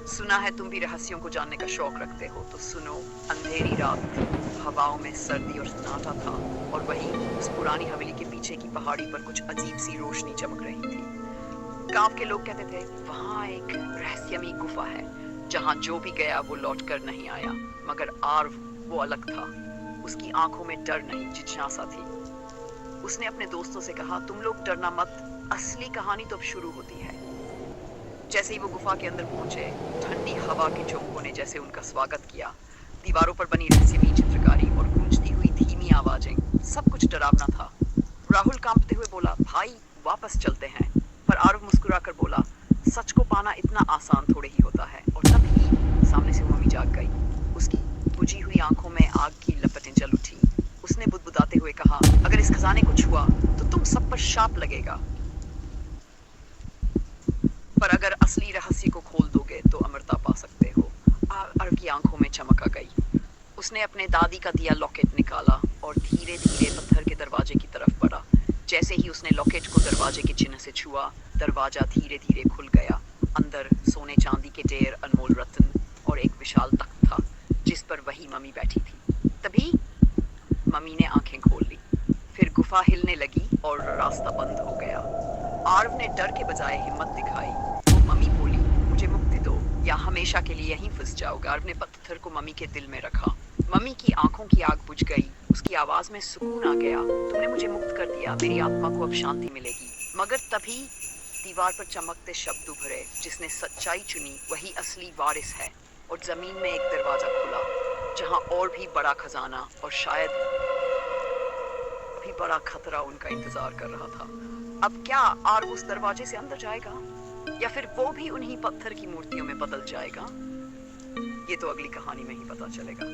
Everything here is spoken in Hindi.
सुना है तुम भी रहस्यों को जानने का शौक रखते हो, तो सुनो। अंधेरी रात थी, हवाओं में सर्दी और सन्नाटा था, और वहीं उस पुरानी हवेली के पीछे की पहाड़ी पर कुछ अजीब सी रोशनी चमक रही थी। गांव के लोग कहते थे, वहां एक रहस्यमयी गुफा है, जहां जो भी गया वो लौट कर नहीं आया। मगर आर्व वो अलग था। उसकी आंखों में डर नहीं, जिज्ञासा थी। उसने अपने दोस्तों से कहा, तुम लोग डरना मत, असली कहानी तो अब शुरू होती है। जैसे ही वो गुफा के अंदर पहुंचे, ठंडी हवा के झोंकों ने जैसे उनका स्वागत किया। दीवारों पर बनी रहस्यमयी चित्रकारी और गूंजती हुई धीमी आवाजें, सब कुछ डरावना था। राहुल कांपते हुए बोला, भाई वापस चलते हैं। पर आरव मुस्कुराकर बोला, सच को पाना इतना आसान थोड़े ही होता है। और तभी सामने से वो मम्मी जाग गई। उसकी बुझी हुई आंखों में आग की लपटें जल उठी। उसने बुदबुदाते हुए कहा, अगर इस खजाने को छुआ तो तुम सब पर शाप लगेगा, पर अगर असली रहस्य को खोल दोगे तो अमरता पा सकते हो। अर्व की आंखों में चमक आ गई। उसने अपने दादी का दिया लॉकेट निकाला और धीरे धीरे पत्थर के दरवाजे की तरफ बढ़ा। जैसे ही उसने लॉकेट को दरवाजे के चिन्ह से छुआ, दरवाजा धीरे धीरे खुल गया। अंदर सोने चांदी के ढेर, अनमोल रत्न और एक विशाल तख्त था, जिस पर वही मम्मी बैठी थी। तभी मम्मी ने आंखें खोल ली। फिर गुफा हिलने लगी और रास्ता बंद हो गया। आर्व ने डर के बजाय हिम्मत दिखाई। वो मम्मी बोली, मुझे मुक्ति दो या हमेशा के लिए यहीं फंस जाओगे। आर्व ने पत्थर को मम्मी के दिल में रखा। मम्मी की आंखों की आग बुझ गई। उसकी आवाज में सुकून आ गया। तुमने मुझे मुक्त कर दिया, मेरी आत्मा को अब शांति मिलेगी। मगर तभी दीवार पर चमकते शब्द उभरे, जिसने सच्चाई चुनी वही असली वारिस है। और जमीन में एक दरवाजा खुला, जहां और भी बड़ा खजाना और शायद भी बड़ा खतरा उनका इंतजार कर रहा था। अब क्या आर्व उस दरवाजे से अंदर जाएगा, या फिर वो भी उन्हीं पत्थर की मूर्तियों में बदल जाएगा? ये तो अगली कहानी में ही पता चलेगा।